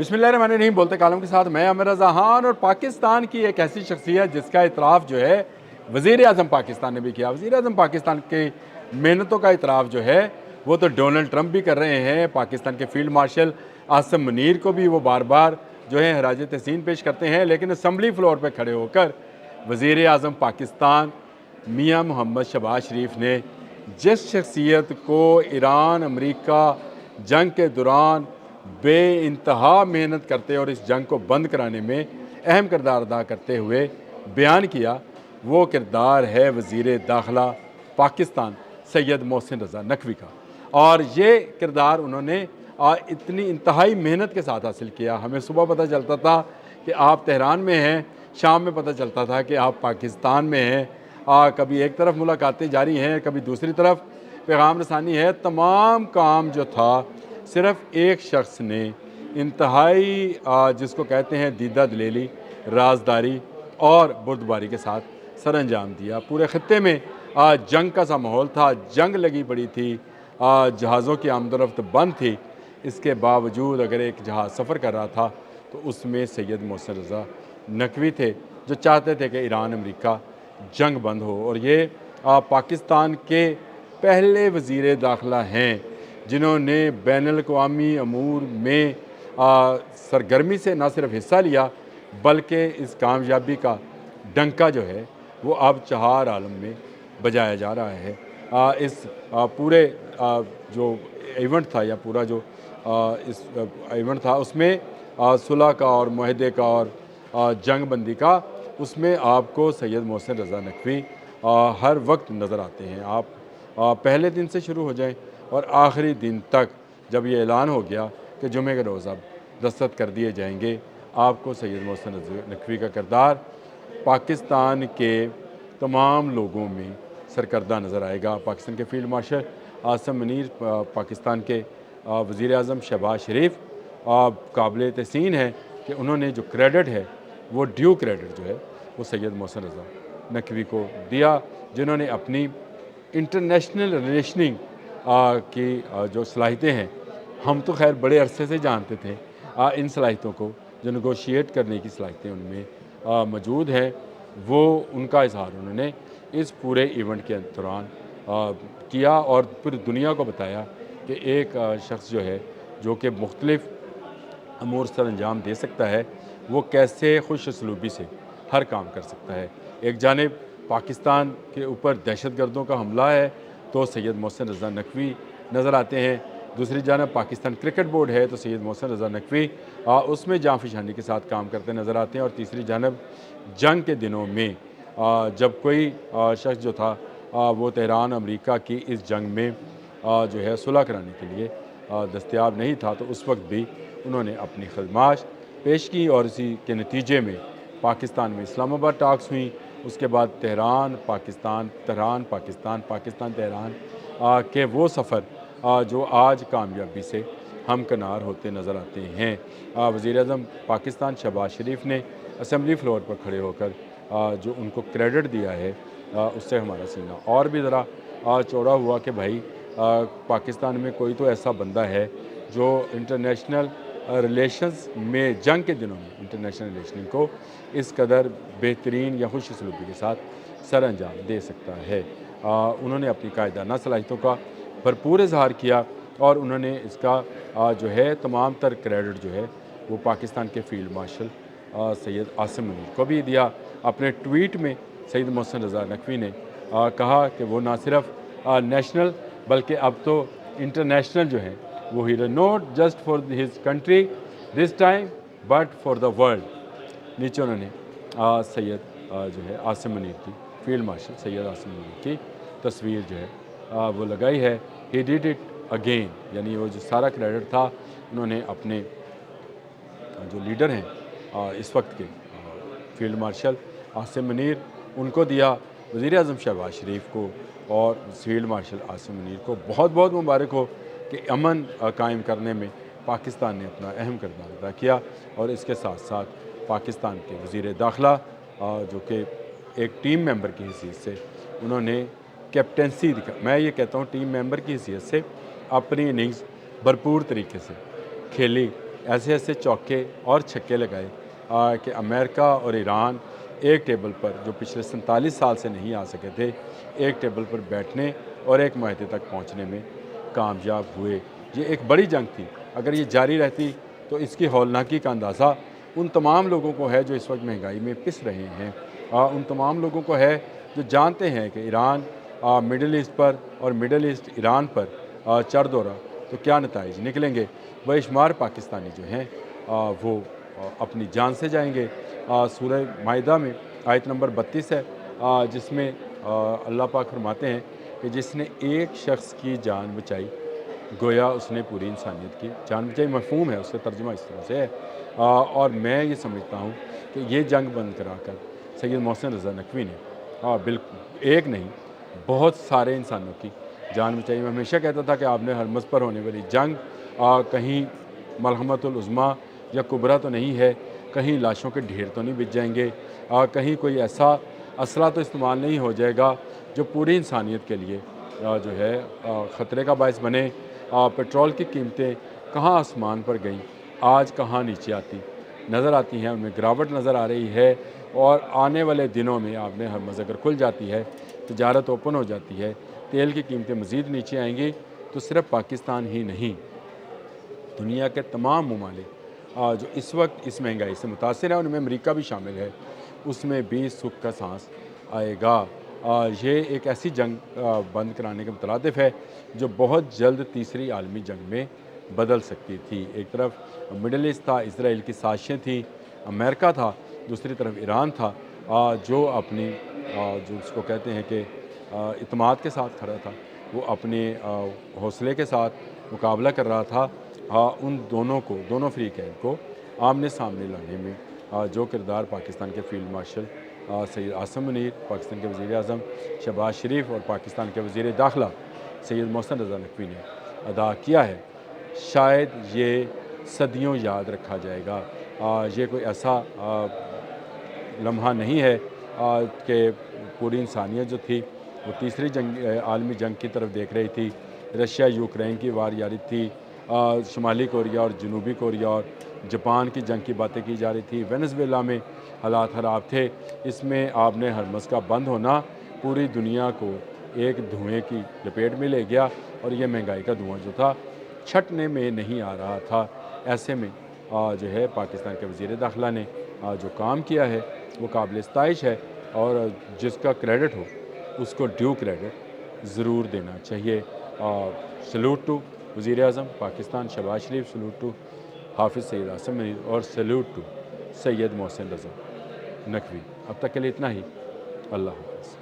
बिस्मिल्लाहिर्रहमानिर्रहीम बोलते कालम के साथ मैं आमिर रज़ा खान। और पाकिस्तान की एक ऐसी शख्सियत जिसका इतराफ़ जो है वज़ीर आज़म पाकिस्तान ने भी किया। वज़ीर आज़म पाकिस्तान की मेहनतों का इतराफ़ जो है वो तो डोनाल्ड ट्रंप भी कर रहे हैं। पाकिस्तान के फील्ड मार्शल आसिम मुनीर को भी वो बार बार जो है खराज तहसीन पेश करते हैं, लेकिन असम्बली फ्लोर पर खड़े होकर वज़ीर आज़म पाकिस्तान मियाँ मोहम्मद शहबाज शरीफ ने जिस शख्सियत को ईरान अमेरिका जंग के दौरान बेइंतहा मेहनत करते और इस जंग को बंद कराने में अहम किरदार अदा करते हुए बयान किया, वो किरदार है वज़ीर दाखिला पाकिस्तान सैयद मोहसिन रज़ा नकवी का। और ये किरदार उन्होंने इतनी इंतहाई मेहनत के साथ हासिल किया। हमें सुबह पता चलता था कि आप तेहरान में हैं, शाम में पता चलता था कि आप पाकिस्तान में हैं। कभी एक तरफ मुलाकातें जारी हैं, कभी दूसरी तरफ पैगाम रसानी है। तमाम काम जो था सिर्फ़ एक शख्स ने इंतहाई जिसको कहते हैं दीदा दलेली, राजदारी और बुर्दबारी के साथ सर अंजाम दिया। पूरे ख़त्े में जंग का सा माहौल था, जंग लगी पड़ी थी, जहाज़ों की आमदोरफ्त बंद थी। इसके बावजूद अगर एक जहाज़ सफ़र कर रहा था तो उसमें सैयद मोहसिन रज़ा नकवी थे, जो चाहते थे कि ईरान अमेरिका जंग बंद हो। और ये पाकिस्तान के पहले वज़ीर दाखिला हैं जिन्होंने बैनुल-अक़वामी अमूर में सरगर्मी से न सिर्फ हिस्सा लिया बल्कि इस कामयाबी का डंका जो है वो अब चार आलम में बजाया जा रहा है। इस पूरे जो इवेंट था या पूरा जो इस इवेंट था उसमें सुलह का और मुआहदे का और जंग बंदी का, उसमें आपको सैयद मोहसिन रज़ा नकवी हर वक्त नज़र आते हैं। आप पहले दिन से शुरू हो जाएं और आखिरी दिन तक जब ये ऐलान हो गया कि जुमे के रोज़ अब दस्तखत कर दिए जाएंगे, आपको सैयद मोहसिन रज़ा नकवी का किरदार पाकिस्तान के तमाम लोगों में सरकर्दा नज़र आएगा। पाकिस्तान के फील्ड मार्शल आसिम मुनीर, पाकिस्तान के वज़ीर आज़म शहबाज शरीफ काबिल तहसीन है कि उन्होंने जो क्रेडिट है वो ड्यू क्रेडिट जो है वो सैयद मोहसिन रज़ा नकवी को दिया, जिन्होंने अपनी इंटरनेशनल रिलेशनिंग की जो सलाहियतें हैं, हम तो खैर बड़े अरसे से जानते थे इन सलाहियतों को, जो नेगोशिएट करने की सलाहियतें उनमें मौजूद हैं, वो उनका इजहार उन्होंने इस पूरे इवेंट के दौरान किया और पूरी दुनिया को बताया कि एक शख्स जो है जो कि मुख्तलिफ़ अमूर सर अंजाम दे सकता है, वो कैसे खुश असलूबी से हर काम कर सकता है। एक जानिब पाकिस्तान के ऊपर दहशतगर्दों का हमला है तो सैयद मोहसिन रज़ा नकवी नज़र आते हैं, दूसरी जानब पाकिस्तान क्रिकेट बोर्ड है तो सैयद मोहसिन रज़ा नकवी उसमें जाँफिशानी के साथ काम करते नज़र आते हैं। और तीसरी जानब जंग के दिनों में जब कोई शख्स जो था वो तेहरान अमेरिका की इस जंग में जो है सुलह कराने के लिए दस्तयाब नहीं था, तो उस वक्त भी उन्होंने अपनी खदमात पेश की और इसी के नतीजे में पाकिस्तान में इस्लामाबाद टॉक्स हुई, उसके बाद तेहरान पाकिस्तान, पाकिस्तान तेहरान के वो सफ़र जो आज कामयाबी से हमकनार होते नज़र आते हैं। वज़ीर आज़म पाकिस्तान शहबाज शरीफ ने असम्बली फ्लोर पर खड़े होकर जो उनको क्रेडिट दिया है उससे हमारा सीना और भी ज़रा चौड़ा हुआ कि भाई पाकिस्तान में कोई तो ऐसा बंदा है जो इंटरनेशनल रिलेशंस में जंग के दिनों में इंटरनेशनल रिलेशन को इस कदर बेहतरीन या खुश सलूकी के साथ सर अंजाम दे सकता है। उन्होंने अपनी कायदाना सलाहियतों का भरपूर इजहार किया और उन्होंने इसका जो है तमाम तर क्रेडिट जो है वो पाकिस्तान के फील्ड मार्शल सैयद आसिम मुनीर को भी दिया। अपने ट्वीट में सैयद मोहसिन रज़ा नकवी ने कहा कि वो ना सिर्फ नेशनल बल्कि अब तो इंटरनेशनल जो है वो hero, not just for his country this time but for the world. नीचे उन्होंने सैयद जो है आसिम मुनीर की, फील्ड मार्शल सैयद आसिम मुनीर की तस्वीर जो है वो लगाई है। ही डिड इट अगेन, यानी वो जो सारा क्रेडिट था उन्होंने अपने जो लीडर हैं इस वक्त के फील्ड मार्शल आसिम मुनीर उनको दिया। वज़ीर आज़म शहबाज शरीफ को और फील्ड मार्शल आसिम मुनीर को बहुत बहुत मुबारक हो कि अमन कायम करने में पाकिस्तान ने अपना अहम किरदार अदा किया। और इसके साथ साथ पाकिस्तान के वज़ीर दाखिला जो कि एक टीम मेंबर की हैसियत से उन्होंने कैप्टेंसी दिखा, मैं ये कहता हूँ टीम मेंबर की हैसियत से अपनी इनिंग्स भरपूर तरीके से खेली ایسے ایسے چوکے اور چھکے لگائے کہ امریکہ اور ایران ایک ٹیبل پر جو پچھلے 47 سال سے نہیں آ سکے تھے، ایک ٹیبل پر بیٹھنے اور ایک معاہدے تک پہنچنے میں کامیاب ہوئے۔ یہ ایک بڑی جنگ تھی، اگر یہ جاری رہتی تو اس کی ہولناکی کا اندازہ ان تمام لوگوں کو ہے جو اس وقت مہنگائی میں پس رہے ہیں، ان تمام لوگوں کو ہے جو جانتے ہیں کہ ایران مڈل ایسٹ پر اور مڈل ایسٹ ایران پر چڑھ دورا تو کیا نتائج نکلیں گے۔ بے شمار پاکستانی جو ہیں وہ اپنی جان سے جائیں گے۔ سورہ مائدہ میں آیت نمبر 32 ہے جس میں اللہ پاک فرماتے ہیں کہ جس نے ایک شخص کی جان بچائی گویا اس نے پوری انسانیت کی جان بچائی۔ مفہوم ہے، اس کا ترجمہ اس طرح سے ہے، اور میں یہ سمجھتا ہوں کہ یہ جنگ بند کرا کر سید محسن رضا نقوی نے بالکل ایک نہیں بہت سارے انسانوں کی جان بچائی۔ میں ہمیشہ کہتا تھا کہ آپ نے ہرمز پر ہونے والی جنگ کہیں ملحمۃ العظمیٰ یا کبریٰ تو نہیں ہے، کہیں لاشوں کے ڈھیر تو نہیں بچ جائیں گے، کہیں کوئی ایسا اسلحہ تو استعمال نہیں ہو جائے گا جو پوری انسانیت کے لیے جو ہے خطرے کا باعث بنے۔ پیٹرول کی قیمتیں کہاں آسمان پر گئیں، آج کہاں نیچے نظر آتی ہیں، ان میں گراوٹ نظر آ رہی ہے، اور آنے والے دنوں میں آپ نے ہرمز اگر کھل جاتی ہے، تجارت اوپن ہو جاتی ہے، تیل کی قیمتیں مزید نیچے آئیں گی تو صرف پاکستان ہی نہیں، دنیا کے تمام ممالک جو اس وقت اس مہنگائی سے متاثر ہیں، ان میں امریکہ بھی شامل ہے، اس میں بھی سکھ کا سانس آئے گا۔ یہ ایک ایسی جنگ بند کرانے کے مترادف ہے جو بہت جلد تیسری عالمی جنگ میں بدل سکتی تھی۔ ایک طرف مڈل ایسٹ تھا، اسرائیل کی سازشیں تھیں، امریکہ تھا، دوسری طرف ایران تھا جو اپنی جو اس کو کہتے ہیں کہ اعتماد کے ساتھ کھڑا تھا، وہ اپنے حوصلے کے ساتھ مقابلہ کر رہا تھا۔ ان دونوں فریقین کو آمنے سامنے لانے میں جو کردار پاکستان کے فیلڈ مارشل سید عاصم منیر، پاکستان کے وزیر اعظم شہباز شریف اور پاکستان کے وزیر داخلہ سید محسن رضا نقوی نے ادا کیا ہے، شاید یہ صدیوں یاد رکھا جائے گا۔ یہ کوئی ایسا لمحہ نہیں ہے کہ پوری انسانیت جو تھی وہ تیسری عالمی جنگ کی طرف دیکھ رہی تھی۔ رشیا یوکرین کی وار جاری تھی، شمالی کوریا اور جنوبی کوریا اور جاپان کی جنگ کی باتیں کی جا رہی تھی، وینزویلا میں حالات خراب تھے۔ اس میں آپ نے ہرمز کا بند ہونا پوری دنیا کو ایک دھوئیں کی لپیٹ میں لے گیا، اور یہ مہنگائی کا دھواں جو تھا چھٹنے میں نہیں آ رہا تھا۔ ایسے میں جو ہے پاکستان کے وزیر داخلہ نے جو کام کیا ہے وہ قابل ستائش ہے، اور جس کا کریڈٹ ہو اس کو ڈیو کریڈٹ ضرور دینا چاہیے۔ سلوٹ ٹو وزیر اعظم پاکستان شہباز شریف، سلوٹ ٹو حافظ سید عاصم منیر، اور سلوٹ ٹو سید محسن رضا نقوی۔ اب تک کے لیے اتنا ہی، اللہ حافظ۔